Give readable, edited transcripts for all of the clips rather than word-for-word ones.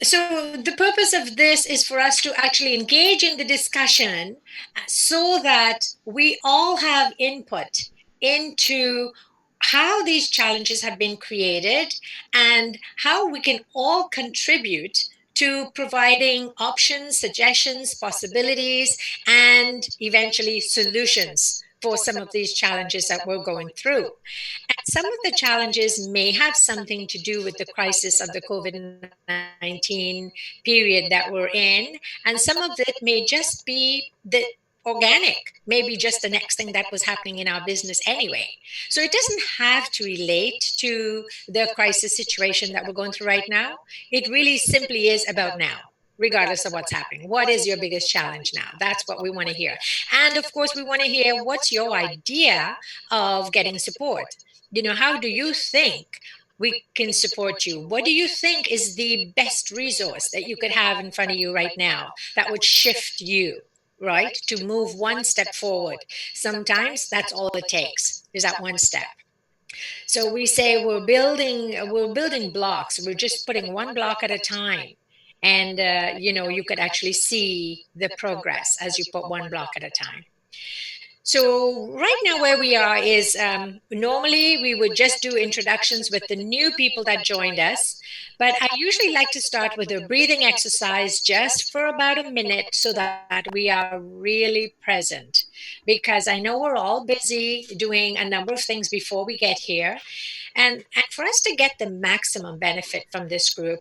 So the purpose of this is for us to actually engage in the discussion so that we all have input into how these challenges have been created and how we can all contribute to providing options, suggestions, possibilities, and eventually solutions for some of these challenges that we're going through. And some of the challenges may have something to do with the crisis of the COVID-19 period that we're in. And some of it may just be the organic, maybe just the next thing that was happening in our business anyway. So it doesn't have to relate to the crisis situation that we're going through right now. It really simply is about now, regardless of what's happening. What is your biggest challenge now? That's what we want to hear. And of course, we want to hear what's your idea of getting support. How do you think we can support you? What do you think is the best resource that you could have in front of you right now that would shift you, right, to move one step forward? Sometimes that's all it takes, is that one step. So we say we're building blocks. We're just putting one block at a time. And you could actually see the progress as you put one block at a time. So right now where we are is normally we would just do introductions with the new people that joined us, but I usually like to start with a breathing exercise just for about a minute so that we are really present, because I know we're all busy doing a number of things before we get here, and for us to get the maximum benefit from this group,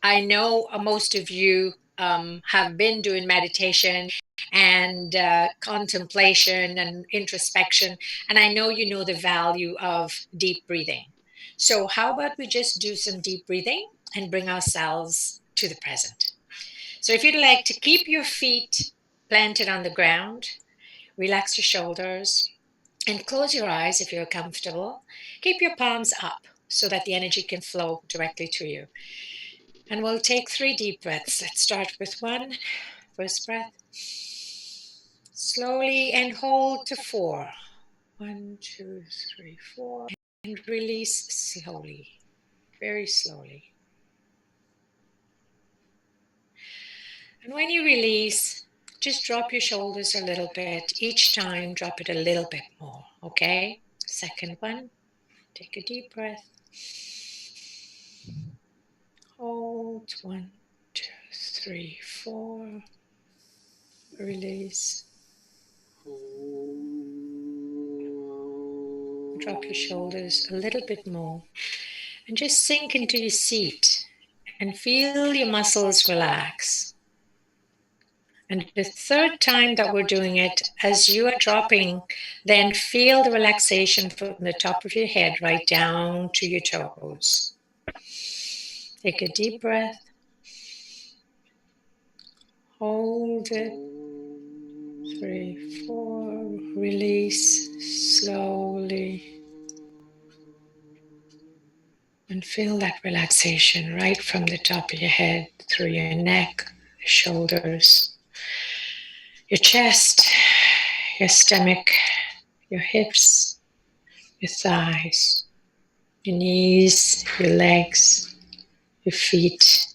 I know most of you have been doing meditation and contemplation and introspection. And I know you know the value of deep breathing. So, how about we just do some deep breathing and bring ourselves to the present? So, if you'd like to keep your feet planted on the ground, relax your shoulders, and close your eyes if you're comfortable. Keep your palms up so that the energy can flow directly to you. And we'll take 3 deep breaths. Let's start with one. First breath. Slowly and hold to 4. 1, 2, 3, 4. And release slowly, very slowly. And when you release, just drop your shoulders a little bit. Each time, drop it a little bit more. Okay? Second one. Take a deep breath. Hold. 1, 2, 3, 4. Release. Drop your shoulders a little bit more. And just sink into your seat and feel your muscles relax. And the third time that we're doing it, as you are dropping, then feel the relaxation from the top of your head right down to your toes. Take a deep breath. Hold it. 3, 4. Release slowly. And feel that relaxation right from the top of your head, through your neck, your shoulders, your chest, your stomach, your hips, your thighs, your knees, your legs, your feet.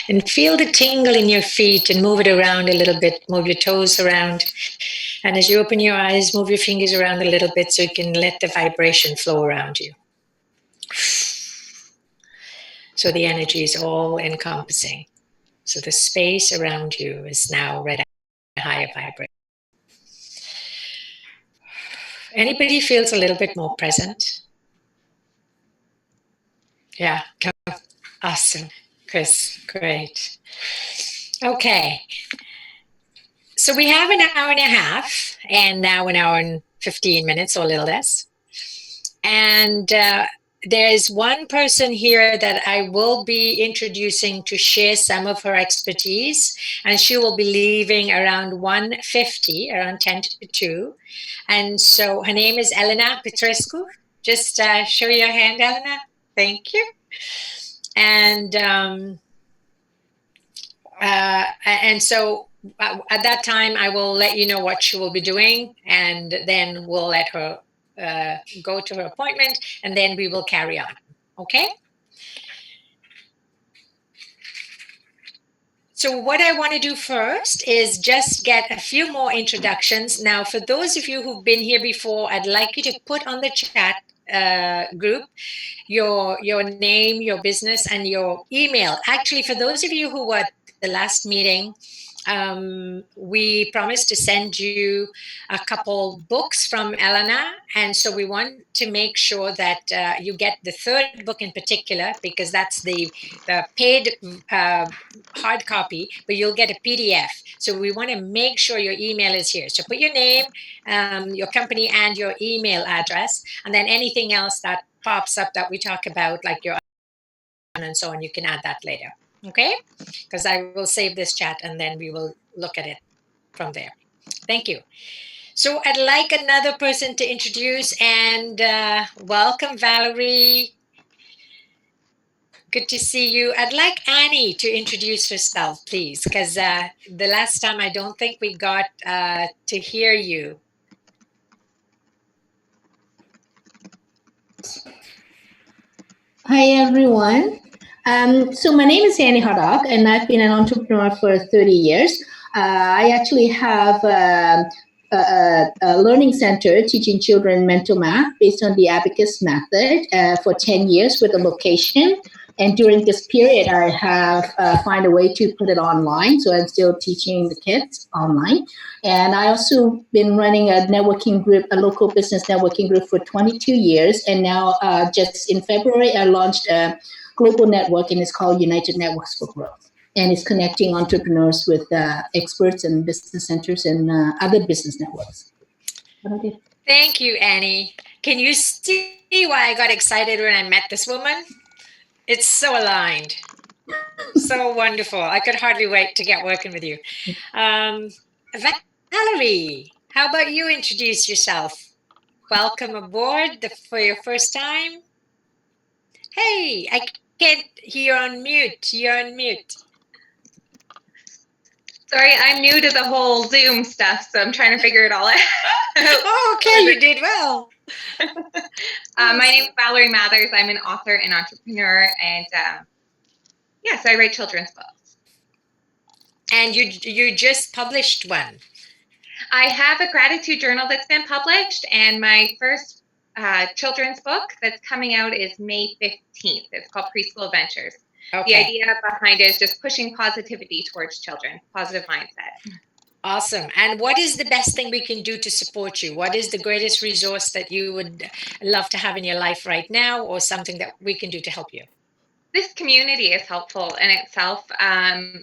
And feel the tingle in your feet and move it around a little bit. Move your toes around. And as you open your eyes, move your fingers around a little bit so you can let the vibration flow around you. So the energy is all encompassing. So the space around you is now at a higher vibration. Anybody feels a little bit more present? Yeah, awesome. Chris, great. Okay. So we have an hour and a half, and now an hour and 15 minutes or a little less. And there's one person here that I will be introducing to share some of her expertise, and she will be leaving around 1:50, around 10 to 2. And so her name is Elena Petrescu. Just show your hand, Elena. Thank you. And so at that time, I will let you know what she will be doing, and then we'll let her go to her appointment, and then we will carry on. Okay? So what I want to do first is just get a few more introductions. Now, for those of you who've been here before, I'd like you to put on the chat group your name, your business, and your email. Actually, for those of you who were at the last meeting, we promised to send you a couple books from Elena, and so we want to make sure that you get the third book in particular, because that's the paid hard copy, but you'll get a PDF. So we want to make sure your email is here. So put your name, your company, and your email address, and then anything else that pops up that we talk about, like your and so on, you can add that later. Okay? Because I will save this chat and then we will look at it from there. Thank you. So I'd like another person to introduce, and welcome, Valerie. Good to see you. I'd like Annie to introduce herself, please, because the last time I don't think we got to hear you. Hi, everyone. So my name is Annie Haddock, and I've been an entrepreneur for 30 years. I actually have a learning center teaching children mental math based on the Abacus method for 10 years with a location. And during this period, I have find a way to put it online. So I'm still teaching the kids online. And I also been running a networking group, a local business networking group for 22 years. And now just in February, I launched a global network, and it's called United Networks for Growth. And it's connecting entrepreneurs with experts and business centers and other business networks. Thank you, Annie. Can you see why I got excited when I met this woman? It's so aligned. So wonderful. I could hardly wait to get working with you. Valerie, how about you introduce yourself? Welcome aboard for your first time. Hey, I can't hear on mute. You're on mute. Sorry, I'm new to the whole Zoom stuff, so I'm trying to figure it all out. Oh, okay, you did well. My name is Valerie Mathers. I'm an author and entrepreneur, and so I write children's books. And you just published one. I have a gratitude journal that's been published, and my first children's book that's coming out is May 15th. It's called Preschool Adventures. Okay. The idea behind it is just pushing positivity towards children, positive mindset. Awesome. And what is the best thing we can do to support you? What is the greatest resource that you would love to have in your life right now, or something that we can do to help you? This community is helpful in itself.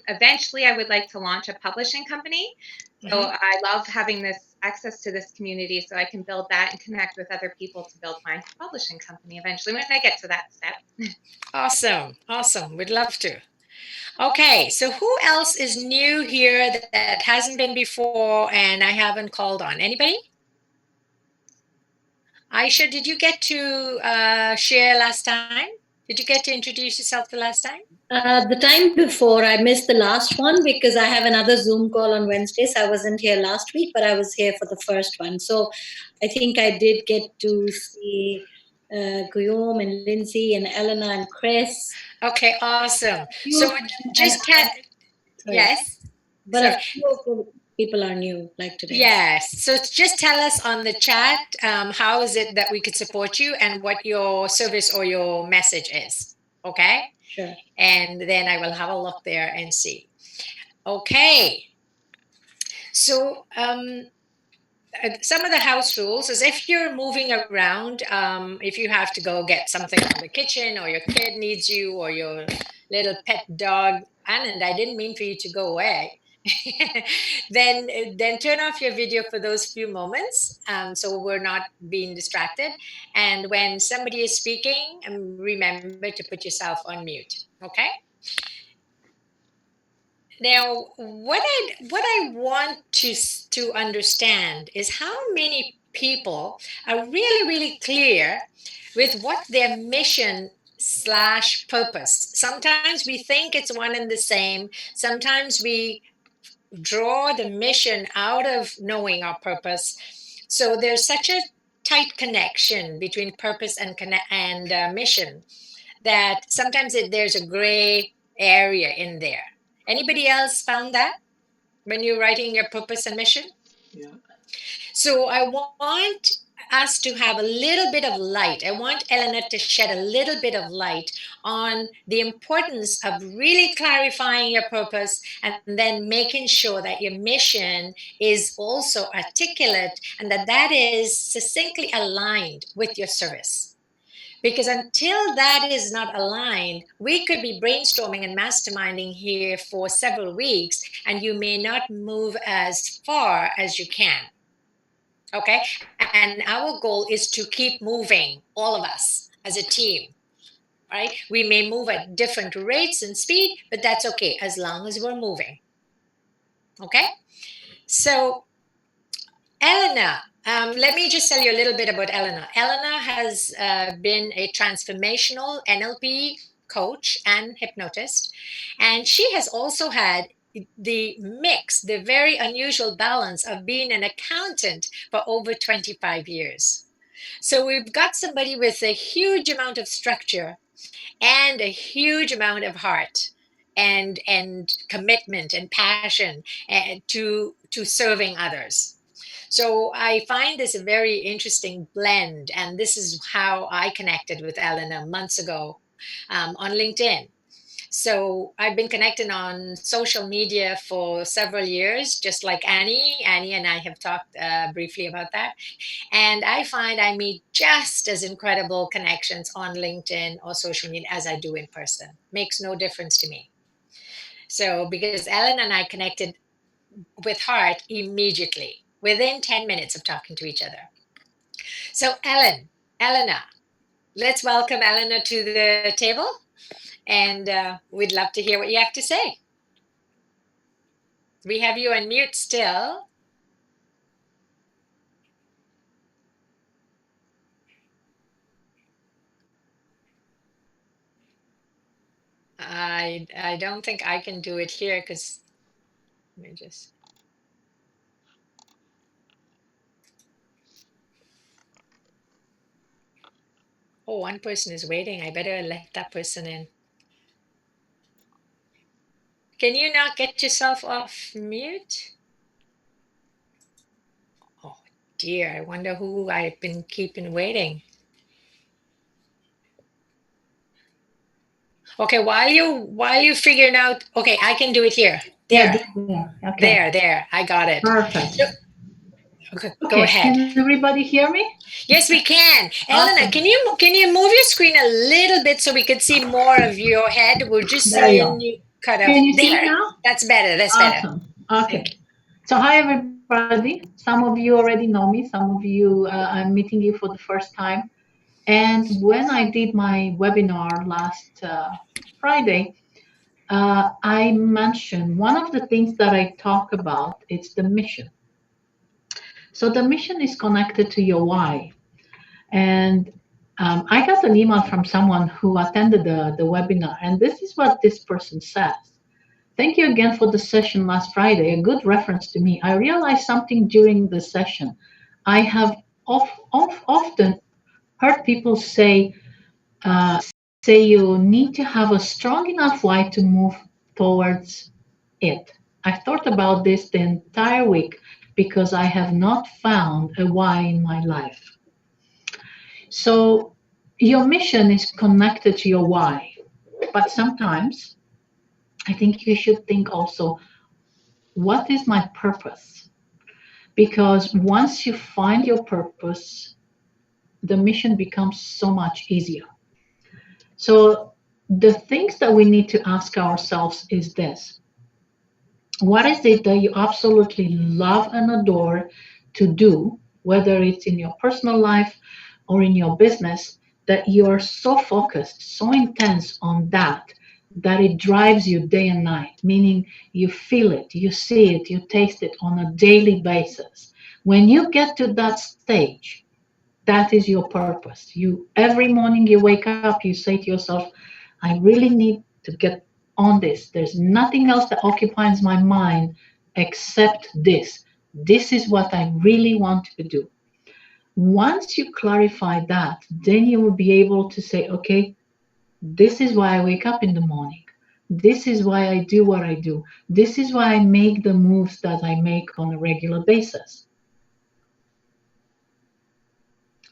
Eventually, I would like to launch a publishing company. So I love having this access to this community so I can build that and connect with other people to build my publishing company eventually when I get to that step. Awesome. Awesome. We'd love to. Okay, so who else is new here that hasn't been before and I haven't called on? Anybody? Aisha, did you get to share last time? Did you get to introduce yourself the last time? The time before, I missed the last one because I have another Zoom call on Wednesdays. I wasn't here last week, but I was here for the first one. So I think I did get to see Guillaume and Lindsay and Elena and Chris. Okay, awesome. So just yes. But a few people are new, like today. Yes. So just tell us on the chat, how is it that we could support you and what your service or your message is. Okay? Sure. And then I will have a look there and see. Okay. So some of the house rules is if you're moving around, if you have to go get something from the kitchen, or your kid needs you, or your little pet dog, Anand, I didn't mean for you to go away. then turn off your video for those few moments, so we're not being distracted. And when somebody is speaking, remember to put yourself on mute. Okay. Now, what I want to understand is how many people are really clear with what their mission / purpose. Sometimes we think it's one and the same. Sometimes we draw the mission out of knowing our purpose. So there's such a tight connection between purpose and mission that sometimes there's a gray area in there. Anybody else found that when you're writing your purpose and mission? Yeah. So I want us to have a little bit of light. I want Eleanor to shed a little bit of light on the importance of really clarifying your purpose and then making sure that your mission is also articulate and that that is succinctly aligned with your service. Because until that is not aligned, we could be brainstorming and masterminding here for several weeks, and you may not move as far as you can. Okay. And our goal is to keep moving, all of us as a team, right? We may move at different rates and speed, but that's okay as long as we're moving. Okay. So, Elena, let me just tell you a little bit about Elena. Elena has been a transformational NLP coach and hypnotist, and she has also had the mix, the very unusual balance of being an accountant for over 25 years. So we've got somebody with a huge amount of structure and a huge amount of heart and commitment and passion to serving others. So I find this a very interesting blend, and this is how I connected with Elena months ago on LinkedIn. So I've been connected on social media for several years, just like Annie. Annie and I have talked briefly about that. And I find I meet just as incredible connections on LinkedIn or social media as I do in person. Makes no difference to me. So because Ellen and I connected with heart immediately within 10 minutes of talking to each other. So Elena, let's welcome Elena to the table. And we'd love to hear what you have to say. We have you on mute still. I don't think I can do it here because let me just. Oh, one person is waiting. I better let that person in. Can you not get yourself off mute? Oh dear, I wonder who I've been keeping waiting. Okay, while you figuring out, okay, I can do it here. There. Yeah, okay. There. I got it. Perfect. So, okay, go Okay, ahead. can everybody hear me? Yes, we can. Elena, Awesome. can you move your screen a little bit so we can see more of your head? We're just There you seeing go. you cut off. Can you see There. me now? That's better. That's better. Awesome. Okay. So hi everybody. Some of you already know me. Some of you I'm meeting you for the first time. And when I did my webinar last Friday, I mentioned one of the things that I talk about. It's the mission. So the mission is connected to your why. And I got an email from someone who attended the webinar, and this is what this person says. Thank you again for the session last Friday, a good reference to me. I realized something during the session. I have often heard people say you need to have a strong enough why to move towards it. I thought about this the entire week because I have not found a why in my life. So your mission is connected to your why, but sometimes I think you should think also, what is my purpose? Because once you find your purpose, the mission becomes so much easier. So the things that we need to ask ourselves is this: what is it that you absolutely love and adore to do, whether it's in your personal life or in your business, that you are so focused, so intense on that it drives you day and night, meaning you feel it, you see it, you taste it on a daily basis. When you get to that stage, that is your purpose. You every morning you wake up, you say to yourself, I really need to get on this. There's nothing else that occupies my mind except this. This is what I really want to do. Once you clarify that, then you will be able to say, okay, this is why I wake up in the morning. This is why I do what I do. This is why I make the moves that I make on a regular basis.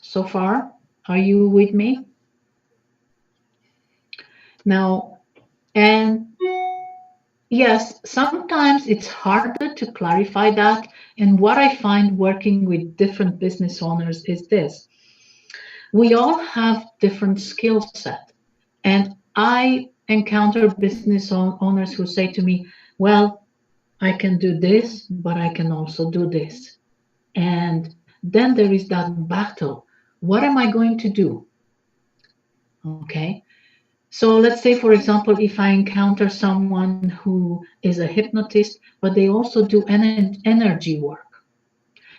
So far, are you with me? Now, and yes, sometimes it's harder to clarify that. And what I find working with different business owners is this: we all have different skill set. And I encounter business owners who say to me, well, I can do this, but I can also do this. And then there is that battle. What am I going to do? Okay. So let's say, for example, if I encounter someone who is a hypnotist, but they also do energy work.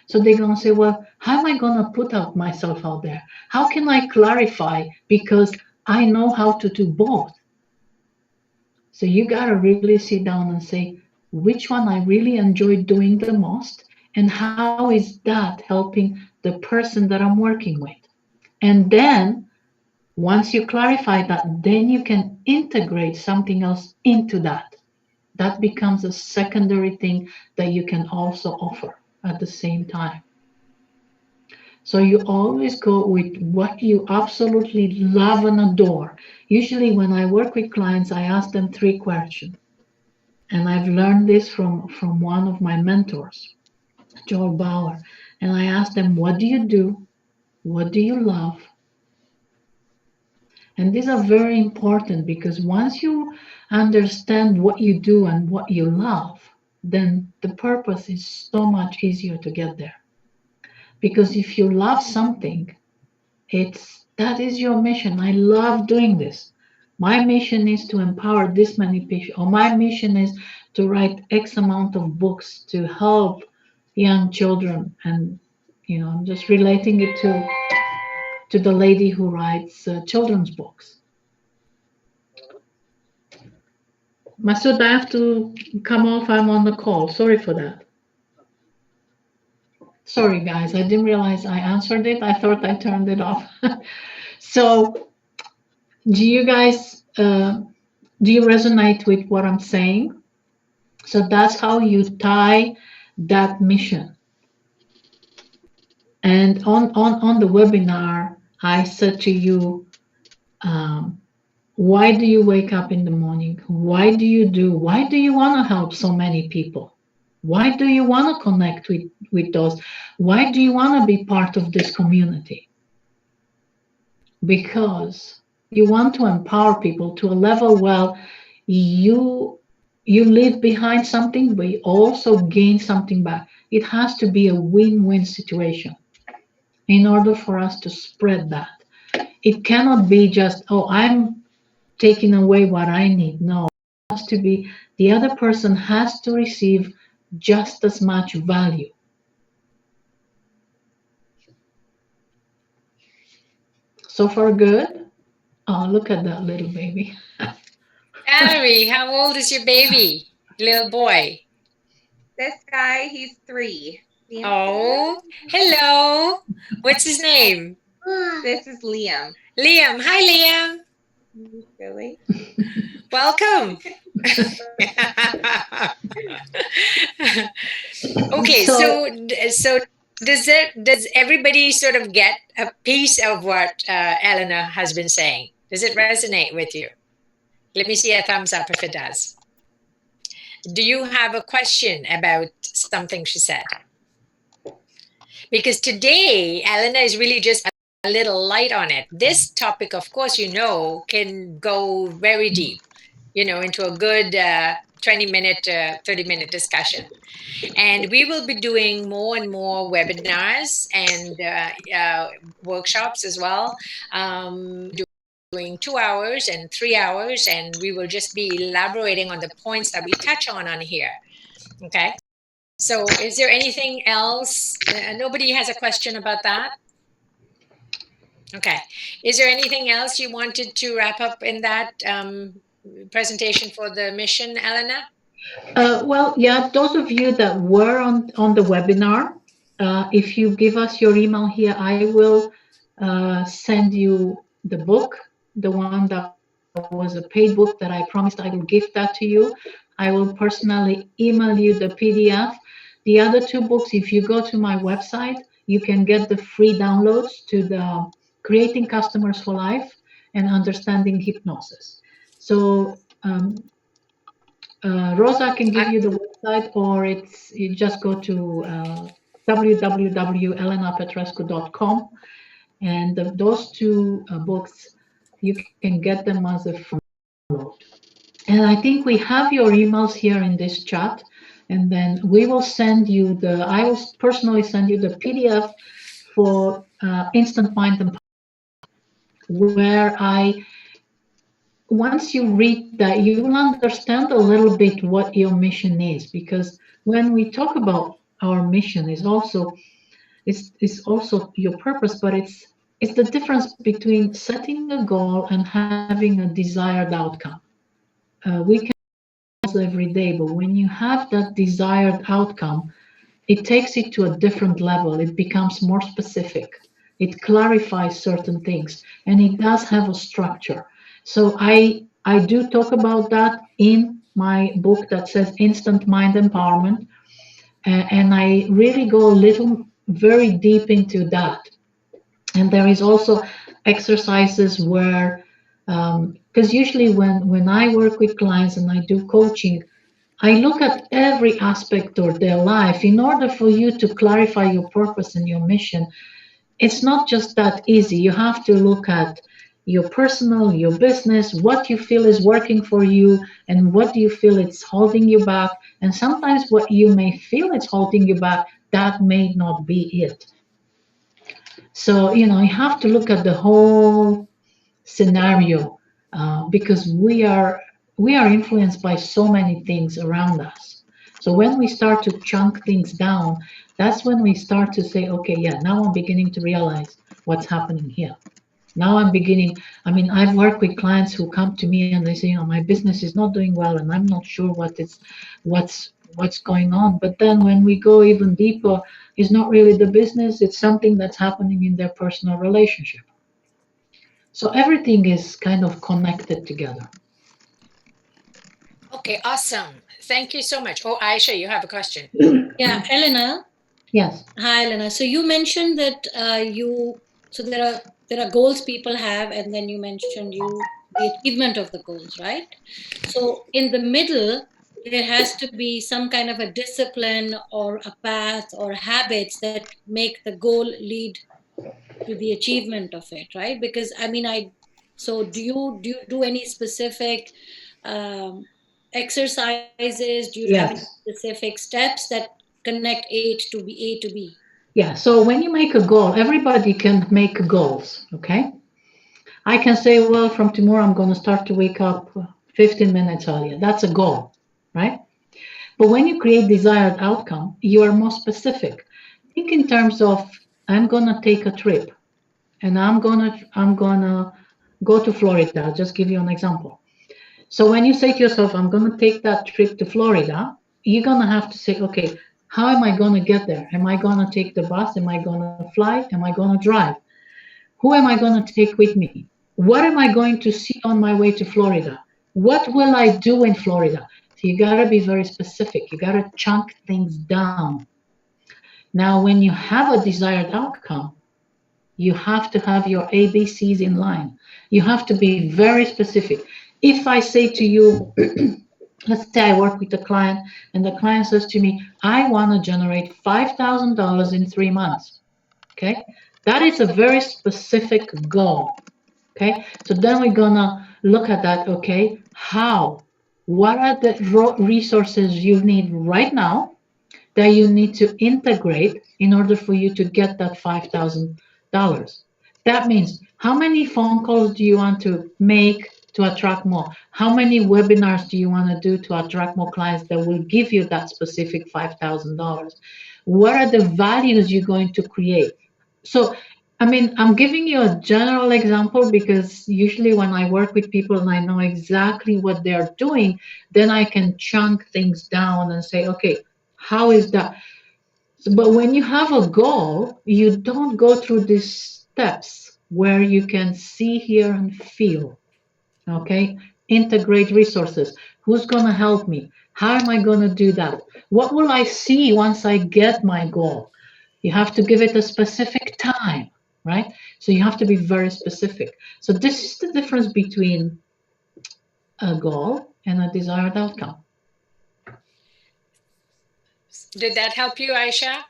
So they're going to say, well, how am I going to put out myself out there? How can I clarify? Because I know how to do both. So you got to really sit down and say, which one I really enjoy doing the most, and how is that helping the person that I'm working with? And then once you clarify that, then you can integrate something else into that. That becomes a secondary thing that you can also offer at the same time. So you always go with what you absolutely love and adore. Usually, when I work with clients, I ask them three questions. And I've learned this from one of my mentors, Joel Bauer. And I asked them, what do you do? What do you love? And these are very important because once you understand what you do and what you love, then the purpose is so much easier to get there. Because if you love something, that is your mission. I love doing this. My mission is to empower this many people, or my mission is to write X amount of books to help young children. And I'm just relating it to the lady who writes children's books. Masood, I have to come off. I'm on the call. Sorry for that. Sorry, guys. I didn't realize I answered it. I thought I turned it off. So, do you guys do you resonate with what I'm saying? So that's how you tie that mission. And on the webinar, I said to you, why do you wake up in the morning? Why do you want to help so many people? Why do you want to connect with those? Why do you want to be part of this community? Because you want to empower people to a level where you leave behind something, but you also gain something back. It has to be a win-win situation in order for us to spread that. It cannot be just, oh, I'm taking away what I need. No, it has to be the other person has to receive just as much value. So far, good. Oh, look at that little baby. Valerie, how old is your baby? Little boy. This guy, he's 3. Oh, hello. What's his name? This is Liam. Liam. Hi, Liam. Really? Welcome. Okay, so does everybody sort of get a piece of what Elena has been saying? Does it resonate with you? Let me see a thumbs up if it does. Do you have a question about something she said? Because today, Elena is really just a little light on it. This topic, of course, can go very deep, into a good 20-minute, 30-minute discussion. And we will be doing more and more webinars and workshops as well. Doing 2 hours and 3 hours, and we will just be elaborating on the points that we touch on here. Okay. So is there anything else? Nobody has a question about that? Okay. Is there anything else you wanted to wrap up in that presentation for the mission, Elena? Well, yeah, those of you that were on the webinar, if you give us your email here, I will send you the book, the one that was a paid book that I promised I will gift that to you. I will personally email you the PDF. The other two books, if you go to my website, you can get the free downloads to the Creating Customers for Life and Understanding Hypnosis. So Rosa can give you the website, or it's you just go to www.elenapetrescu.com, and those two books you can get them as a free download. And I think we have your emails here in this chat, and then we will send you the. I will personally send you the PDF for Instant Mind and where I once you read that, you will understand a little bit what your mission is. Because when we talk about our mission, is also it's also your purpose, but it's the difference between setting a goal and having a desired outcome. We can have goals every day, but when you have that desired outcome, it takes it to a different level. It becomes more specific. It clarifies certain things, and it does have a structure. So I do talk about that in my book that says Instant Mind Empowerment, and I really go a little very deep into that. And there is also exercises where, because usually when I work with clients and I do coaching, I look at every aspect of their life in order for you to clarify your purpose and your mission. It's not just that easy. You have to look at your personal, your business, what you feel is working for you, and what do you feel it's holding you back. And sometimes what you may feel is holding you back, that may not be it. So, you have to look at the whole scenario because we are influenced by so many things around us. So when we start to chunk things down, that's when we start to say, okay, yeah, now I'm beginning to realize what's happening here. Now I'm beginning. I mean, I've worked with clients who come to me and they say, my business is not doing well, and I'm not sure what's going on. But then when we go even deeper, it's not really the business; it's something that's happening in their personal relationship. So everything is kind of connected together. Okay, awesome. Thank you so much. Oh, Aisha, you have a question. Yeah, Elena. Yes. Hi, Elena. So you mentioned that so there are goals people have, and then you mentioned the achievement of the goals, right? So in the middle, there has to be some kind of a discipline or a path or habits that make the goal lead to the achievement of it, right? Because I mean, so do you do any specific um, exercises? Do you have any Yes. specific steps that connect A to B? Yeah. So when you make a goal, everybody can make goals. Okay. I can say, well, from tomorrow I'm going to start to wake up 15 minutes earlier. That's a goal, right? But when you create desired outcome, you are more specific. Think in terms of I'm gonna take a trip and I'm gonna go to Florida. I'll just give you an example. So when you say to yourself, I'm gonna take that trip to Florida, you're gonna have to say, okay, how am I gonna get there? Am I gonna take the bus? Am I gonna fly? Am I gonna drive? Who am I gonna take with me? What am I going to see on my way to Florida? What will I do in Florida? So you got to be very specific. You got to chunk things down. Now, when you have a desired outcome, you have to have your ABCs in line. You have to be very specific. If I say to you, let's say I work with a client and the client says to me, I want to generate $5,000 in 3 months. Okay. That is a very specific goal. Okay, so then we're gonna look at that. Okay, how? What are the resources you need right now that you need to integrate in order for you to get that $5,000? That means how many phone calls do you want to make to attract more? How many webinars do you want to do to attract more clients that will give you that specific $5,000? What are the values you're going to create? So, I mean, I'm giving you a general example because usually when I work with people and I know exactly what they're doing, then I can chunk things down and say, okay, how is that? But when you have a goal, you don't go through these steps where you can see, hear, and feel. Okay, integrate resources. Who's going to help me? How am I going to do that? What will I see once I get my goal? You have to give it a specific time, right? So you have to be very specific. So this is the difference between a goal and a desired outcome. Did that help you, Aisha?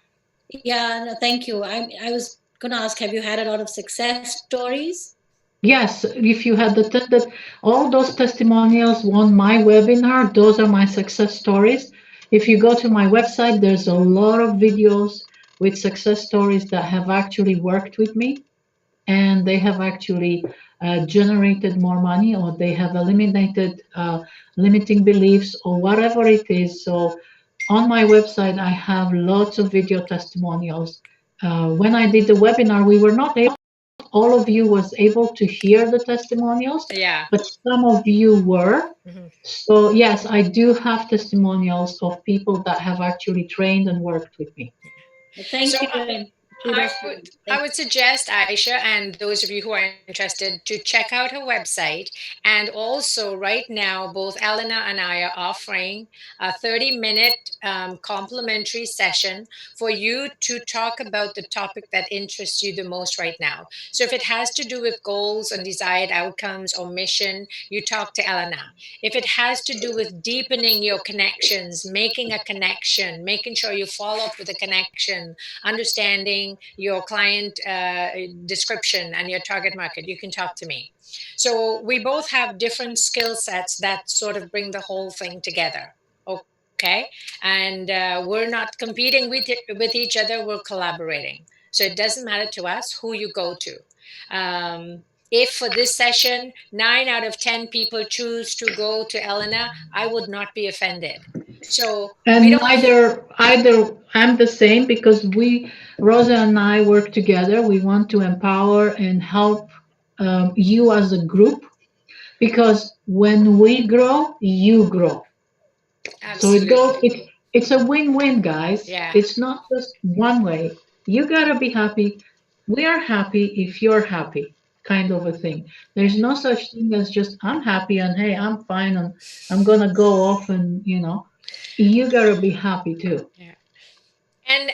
Yeah, no, thank you. I was going to ask, have you had a lot of success stories? Yes, if you had attended all those testimonials on my webinar, those are my success stories. If you go to my website, there's a lot of videos with success stories that have actually worked with me, and they have actually generated more money, or they have eliminated limiting beliefs or whatever it is. So on my website, I have lots of video testimonials. When I did the webinar, we were not able, all of you was able to hear the testimonials, Yeah. but some of you were. Mm-hmm. So yes, I do have testimonials of people that have actually trained and worked with me. Thank So you, and I kudos to would you. I Thank would suggest Aisha and those of you who are interested to check out her website. And also, right now, both Elena and I are offering a 30-minute complimentary session for you to talk about the topic that interests you the most right now. So, if it has to do with goals and desired outcomes or mission, you talk to Elena. If it has to do with deepening your connections, making a connection, making sure you follow up with a connection, understanding your client description and your target market, you can talk to me. So we both have different skill sets that sort of bring the whole thing together. Okay. And we're not competing with each other, we're collaborating. So it doesn't matter to us who you go to. If for this session 9 out of 10 people choose to go to Elena, I would not be offended. So we And don't. either I'm the same, because we, Rosa and I, work together. We want to empower and help you as a group, because when we grow, you grow. So Absolutely. it's a win-win, guys. Yeah. It's not just one way. You gotta be happy. We are happy if you're happy, kind of a thing. There's no such thing as just I'm happy and hey, I'm fine and I'm gonna go off and you gotta be happy too. Yeah. And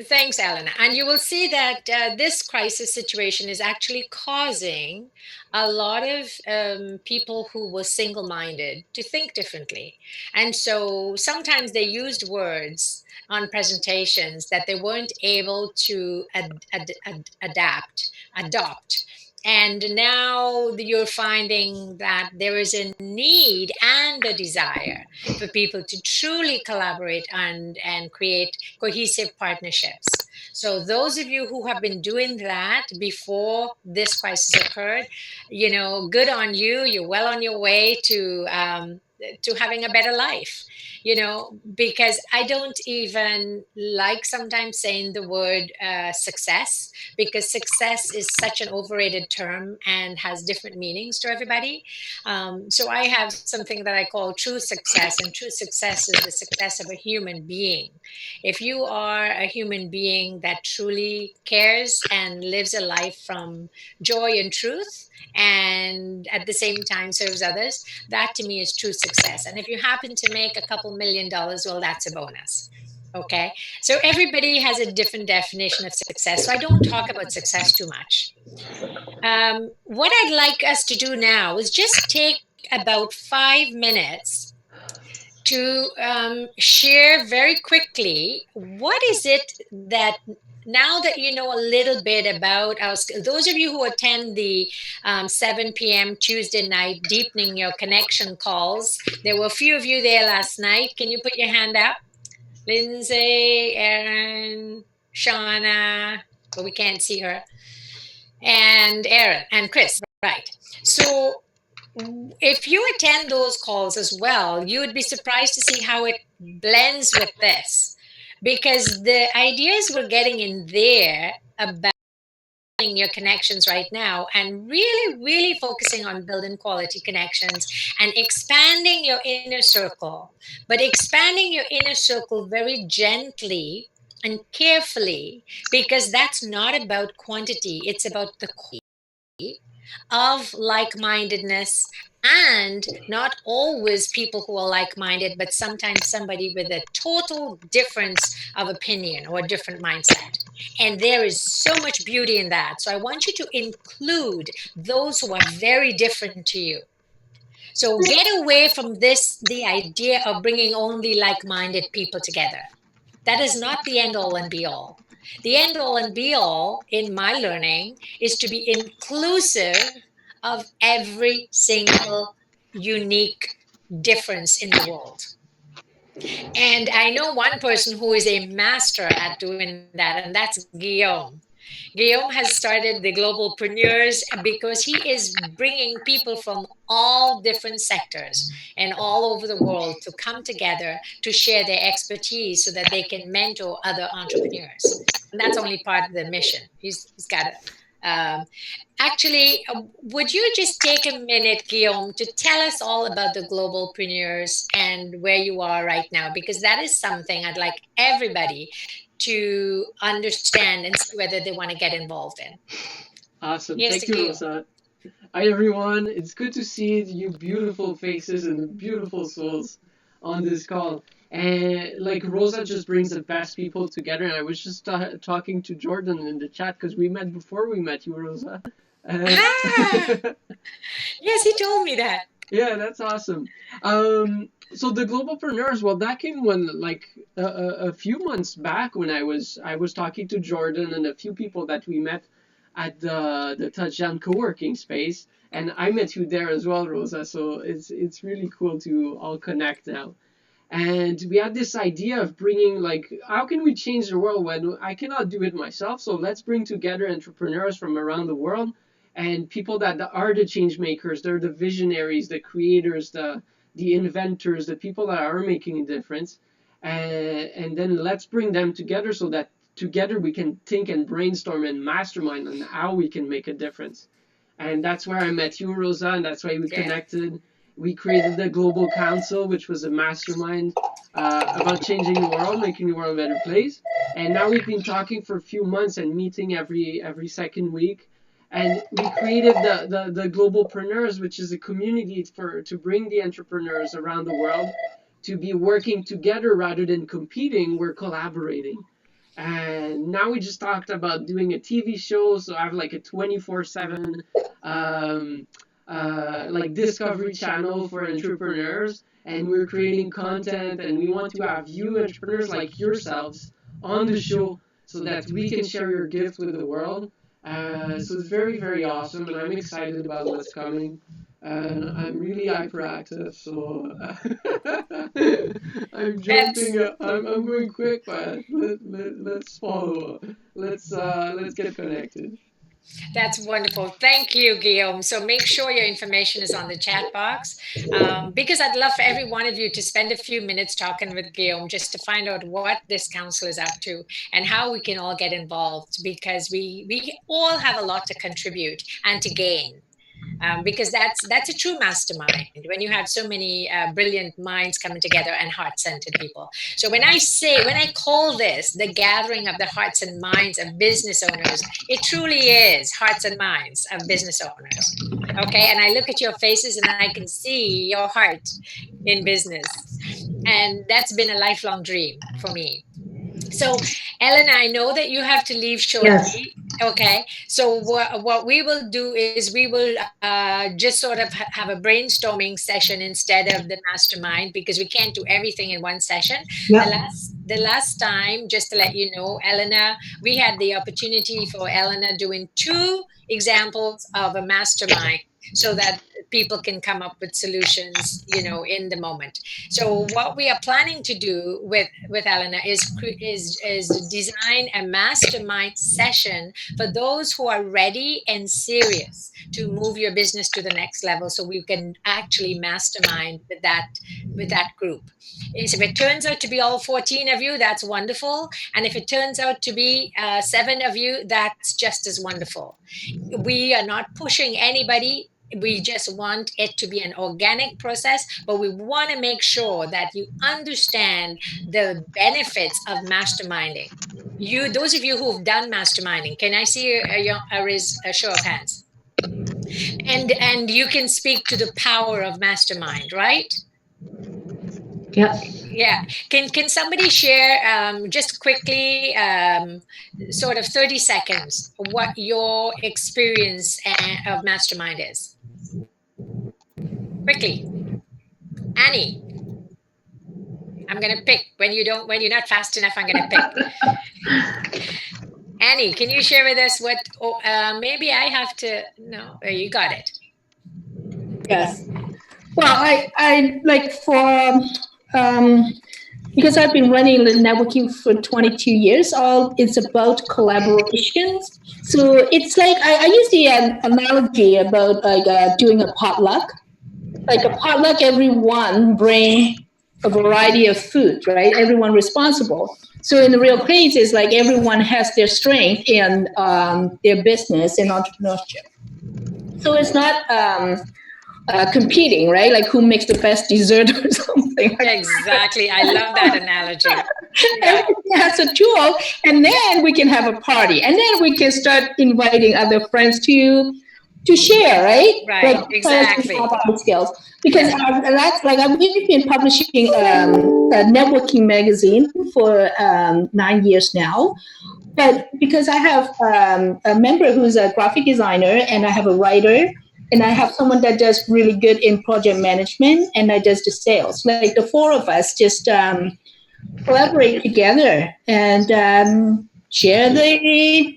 thanks, Elena. And you will see that this crisis situation is actually causing a lot of people who were single-minded to think differently. And so sometimes they used words on presentations that they weren't able to adopt. And now you're finding that there is a need and a desire for people to truly collaborate and create cohesive partnerships. So those of you who have been doing that before this crisis occurred, good on you. You're well on your way to having a better life. Because I don't even like sometimes saying the word success, because success is such an overrated term and has different meanings to everybody. So I have something that I call true success, and true success is the success of a human being. If you are a human being that truly cares and lives a life from joy and truth, and at the same time serves others, that to me is true success. And if you happen to make a couple $1 million, well, that's a bonus. Okay. So everybody has a different definition of success. So I don't talk about success too much. What I'd like us to do now is just take about 5 minutes to share very quickly what is it that, now that you know a little bit about our those of you who attend the 7 p.m. Tuesday night deepening your connection calls. There were a few of you there last night. Can you put your hand up? Lindsay, Aaron, Shauna, but we can't see her, and Aaron and Chris, right? So if you attend those calls as well, you would be surprised to see how it blends with this, because the ideas we're getting in there about your connections right now and really, really focusing on building quality connections and expanding your inner circle, but expanding your inner circle very gently and carefully, because that's not about quantity, it's about the quality. of like-mindedness, and not always people who are like-minded, but sometimes somebody with a total difference of opinion or a different mindset. And there is so much beauty in that. So I want you to include those who are very different to you. So get away from this, the idea of bringing only like-minded people together. That is not the end all and be all. The end all and be all in my learning is to be inclusive of every single unique difference in the world. And I know one person who is a master at doing that, and that's Guillaume. Guillaume has started the Globalpreneurs because he is bringing people from all different sectors and all over the world to come together to share their expertise so that they can mentor other entrepreneurs. And that's only part of the mission. He's got it. Actually, would you just take a minute, Guillaume, to tell us all about the Globalpreneurs and where you are right now? Because that is something I'd like everybody to understand and see whether they want to get involved in. Awesome. Yes, Thank you, Guillaume. Rosa. Hi, everyone. It's good to see you beautiful faces and beautiful souls on this call. And like Rosa just brings the best people together. And I was just talking to Jordan in the chat because we met before we met you, Rosa. Ah, yes, he told me that. Yeah, that's awesome. So the Globalpreneurs, well, that came when like a few months back when I was talking to Jordan and a few people that we met at the Touchdown co-working space, and I met you there as well, Rosa. So it's really cool to all connect now. And we had this idea of bringing like how can we change the world when I cannot do it myself, so let's bring together entrepreneurs from around the world and people that are the change makers. They're the visionaries, the creators, the inventors, the people that are making a difference, and then let's bring them together so that together we can think and brainstorm and mastermind on how we can make a difference. And that's where I met you, Rosa, and that's why we Yeah. connected. We created the Global Council, which was a mastermind about changing the world, making the world a better place. And now we've been talking for a few months and meeting every second week. And we created the Globalpreneurs, which is a community to bring the entrepreneurs around the world to be working together rather than competing. We're collaborating. And now we just talked about doing a TV show, so I have like a 24/7 um, like Discovery Channel for entrepreneurs, and we're creating content, and we want to have you entrepreneurs like yourselves on the show so that we can share your gift with the world. So it's very, very awesome, and I'm excited about what's coming. And I'm really hyperactive, so I'm That's jumping. I'm going quick, but let's follow. Let's get connected. That's wonderful. Thank you, Guillaume. So make sure your information is on the chat box, because I'd love for every one of you to spend a few minutes talking with Guillaume just to find out what this council is up to and how we can all get involved, because we all have a lot to contribute and to gain. Because that's a true mastermind when you have so many brilliant minds coming together and heart-centered people. So when I call this the gathering of the hearts and minds of business owners, it truly is hearts and minds of business owners. Okay, and I look at your faces and I can see your heart in business, and that's been a lifelong dream for me. So, Ellen, I know that you have to leave Yes. shortly. Okay. So, what we will do is we will just sort of have a brainstorming session instead of the mastermind, because we can't do everything in one session. Yeah. The last time, just to let you know, Elena, we had the opportunity for Elena doing two examples of a mastermind so that people can come up with solutions, in the moment. So what we are planning to do with Elena is design a mastermind session for those who are ready and serious to move your business to the next level, so we can actually mastermind with that group. If it turns out to be all 14 of you, that's wonderful. And if it turns out to be 7 of you, that's just as wonderful. We are not pushing anybody. We just want it to be an organic process, but we want to make sure that you understand the benefits of masterminding. Those of you who've done masterminding, can I see a show of hands? And you can speak to the power of mastermind, right? Yes. Yeah. Can somebody share just quickly, sort of 30 seconds, what your experience of mastermind is? Quickly. Annie, I'm gonna pick when you're not fast enough, I'm gonna pick. Annie, can you share with us what, oh, maybe I have to, no, you got it. Yes. Well, I like for um, because I've been running the networking for 22 years. All it's about collaborations. So it's like I use the analogy about like doing a potluck. Like a potluck, everyone bring a variety of food, right? Everyone responsible. So in the real case, it's like everyone has their strength in their business and entrepreneurship. So it's not competing, right? Like who makes the best dessert or something like Exactly. I love that analogy. Yeah. everything has a tool, and then we can have a party, and then we can start inviting other friends to share, right? Right. Like first we Exactly. have our skills because Yeah. that's like we've been publishing a networking magazine for 9 years now. But because I have a member who's a graphic designer, and I have a writer, and I have someone that does really good in project management, and I does the sales. Like the four of us just collaborate together and share the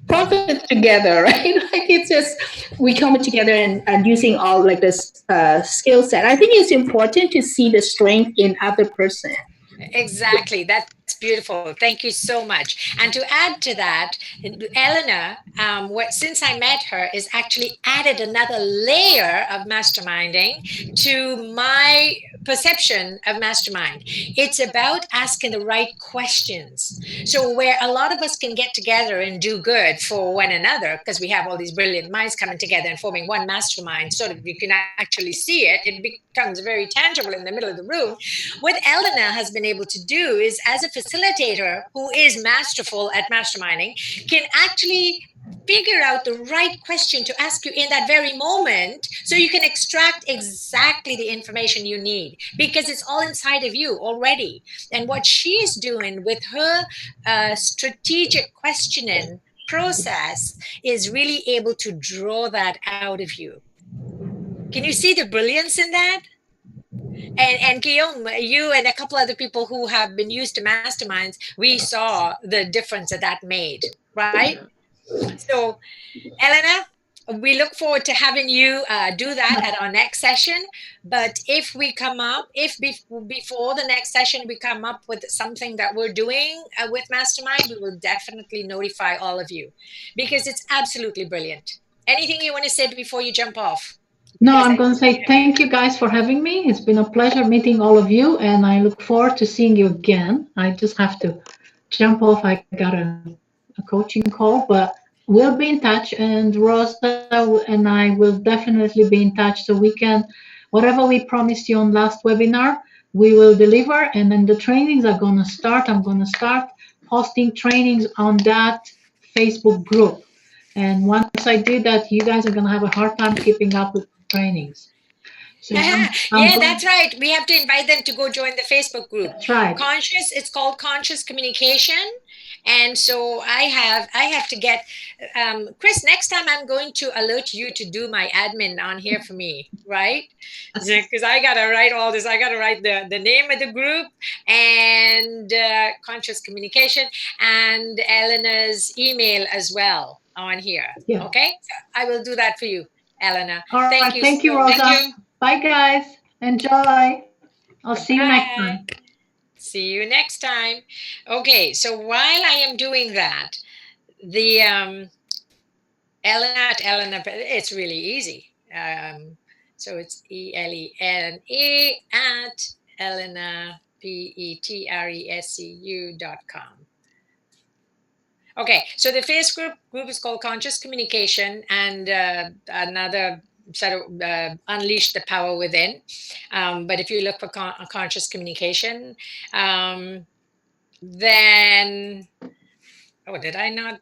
profit together, right? Like it's just we come together and using all like this skill set. I think it's important to see the strength in other person. Exactly. That's beautiful. Thank you so much. And to add to that, Eleanor, since I met her, is actually added another layer of masterminding to my perception of mastermind. It's about asking the right questions. So, where a lot of us can get together and do good for one another, because we have all these brilliant minds coming together and forming one mastermind, so that you can actually see it, it becomes very tangible in the middle of the room. What Elena has been able to do is, as a facilitator who is masterful at masterminding, can actually figure out the right question to ask you in that very moment so you can extract exactly the information you need because it's all inside of you already. And what she's doing with her strategic questioning process is really able to draw that out of you. Can you see the brilliance in that? And Guillaume, you and a couple other people who have been used to masterminds, we saw the difference that that made, right? Yeah. So, Elena, we look forward to having you do that at our next session. But if we come up, if before the next session we come up with something that we're doing with Mastermind, we will definitely notify all of you because it's absolutely brilliant. Anything you want to say before you jump off? No, Because I'm going to say thank you guys for having me. It's been a pleasure meeting all of you, and I look forward to seeing you again. I just have to jump off. I got a coaching call, but we'll be in touch. And Rosa and I will definitely be in touch so we can, whatever we promised you on last webinar, we will deliver. And then the trainings are going to start. I'm going to start posting trainings on that Facebook group. And once I do that, you guys are going to have a hard time keeping up with trainings. So I'm yeah, that's going. right. We have to invite them to go join the Facebook group. That's right. Conscious, it's called Conscious Communication. And so I have to get Chris, next time I'm going to alert you to do my admin on here for me, right? Because I gotta write all this. I gotta write the name of the group and Conscious Communication and Elena's email as well on here. Yeah. Okay? So I will do that for you, Elena. All right. Thank you Thank you, so Rosa. much. Bye, guys. Enjoy. I'll see you next Goodbye. time. See you next time. Okay, so while I am doing that, the Elena at Elena, it's really easy. So it's ELENA at Elena PETRESCU.com. Okay, so the Facebook group is called Conscious Communication, and another sort of unleash the power within. But if you look for conscious communication, then oh, did I not?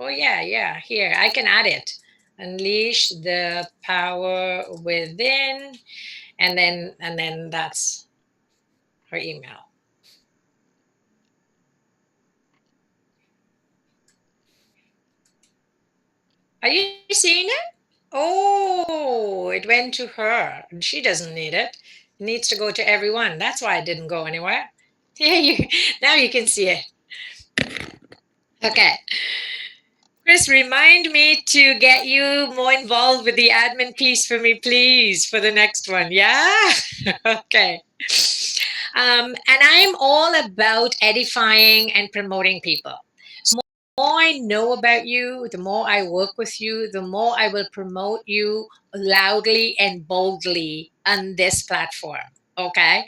Oh yeah, yeah. Here I can add it. Unleash the power within, and then that's her email. Are you seeing it? Oh, it went to her. She doesn't need it. It needs to go to everyone. That's why it didn't go anywhere. Yeah, you now you can see it. Okay. Chris, remind me to get you more involved with the admin piece for me, please, for the next one. Yeah? Okay. And I'm all about edifying and promoting people. The more I know about you, the more I work with you, the more I will promote you loudly and boldly on this platform. Okay.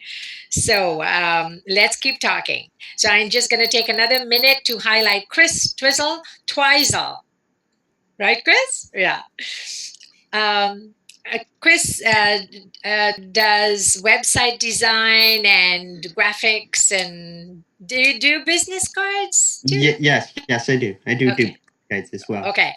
So let's keep talking. So I'm just going to take another minute to highlight Chris Twizzle Twizel. Right, Chris? Yeah. Um, Chris does website design and graphics, and do you do business cards too? Yes, I do. I do Okay. guides as well. Okay.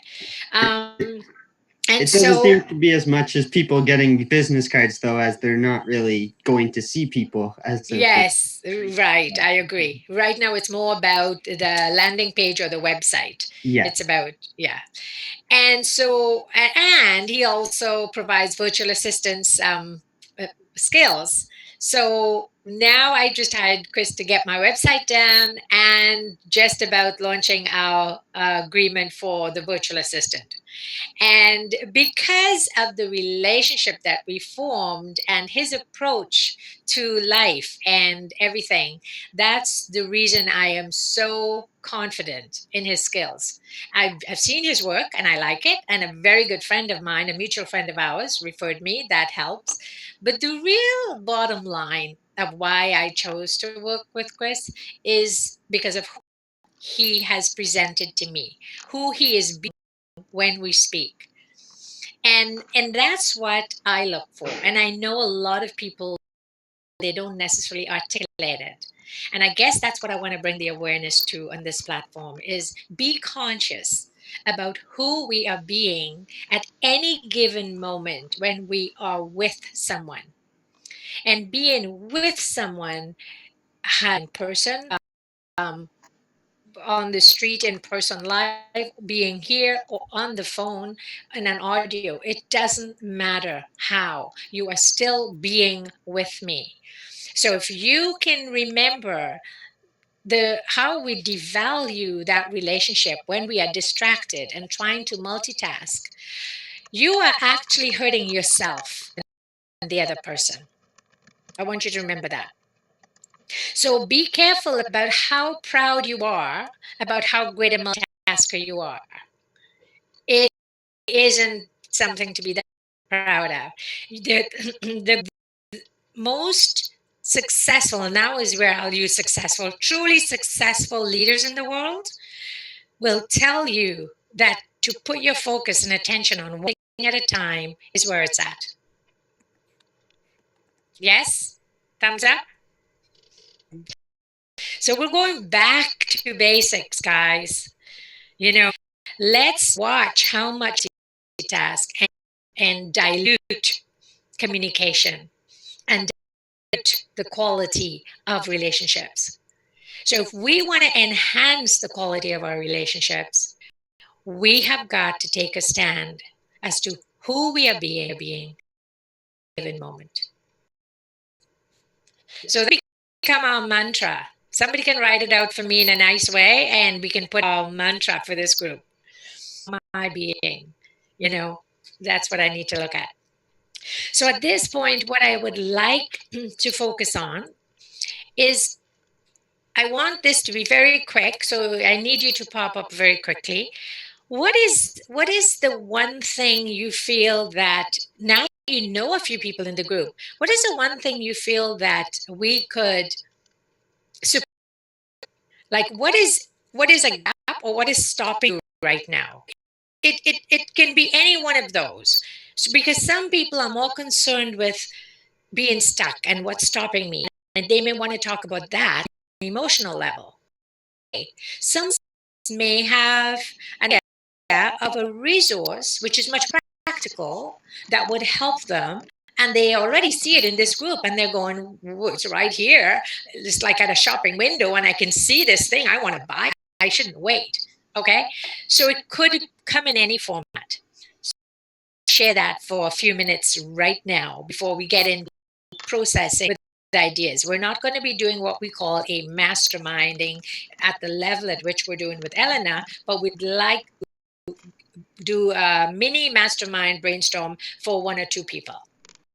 And It doesn't so, seem to be as much as people getting business cards, though, as they're not really going to see people. yes, right. I agree. Right now, it's more about the landing page or the website. Yes. It's about, yeah. And so, and he also provides virtual assistance skills. So now I just hired Chris to get my website done and just about launching our agreement for the virtual assistant. And because of the relationship that we formed and his approach to life and everything, that's the reason I am so confident in his skills. I've seen his work and I like it. And a very good friend of mine, a mutual friend of ours, referred me. That helps. But the real bottom line of why I chose to work with Chris is because of who he has presented to me, who he is being when we speak. And that's what I look for. And I know a lot of people, they don't necessarily articulate it. And I guess that's what I want to bring the awareness to on this platform is be conscious about who we are being at any given moment when we are with someone. And being with someone in person, um, on the street, in person, live, being here or on the phone and an audio, it doesn't matter how, you are still being with me. So if you can remember the how we devalue that relationship when we are distracted and trying to multitask, you are actually hurting yourself and the other person. I want you to remember that. So be careful about how proud you are about how great a multitasker you are. It isn't something to be that proud of. The most successful, and now is where I'll use successful, truly successful leaders in the world will tell you that to put your focus and attention on one thing at a time is where it's at. Yes? Thumbs up? So we're going back to basics, guys. Let's watch how much task and dilute communication and dilute the quality of relationships. So if we want to enhance the quality of our relationships, we have got to take a stand as to who we are being at a given moment. So that become our mantra. Somebody can write it out for me in a nice way, and we can put our mantra for this group. My being, that's what I need to look at. So at this point, what I would like to focus on is I want this to be very quick. So I need you to pop up very quickly. What is the one thing you feel that now you know a few people in the group? What is the one thing you feel that we could support? Like what is a gap or what is stopping you right now? It can be any one of those. So because some people are more concerned with being stuck and what's stopping me, and they may want to talk about that on an emotional level. Some may have an of a resource which is much practical that would help them, and they already see it in this group and they're going, it's right here, it's like at a shopping window and I can see this thing I want to buy, I shouldn't wait. Okay, so it could come in any format. Share that for a few minutes right now before we get into processing with ideas. We're not going to be doing what we call a masterminding at the level at which we're doing with Elena, but we'd like to do a mini mastermind brainstorm for 1 or 2 people.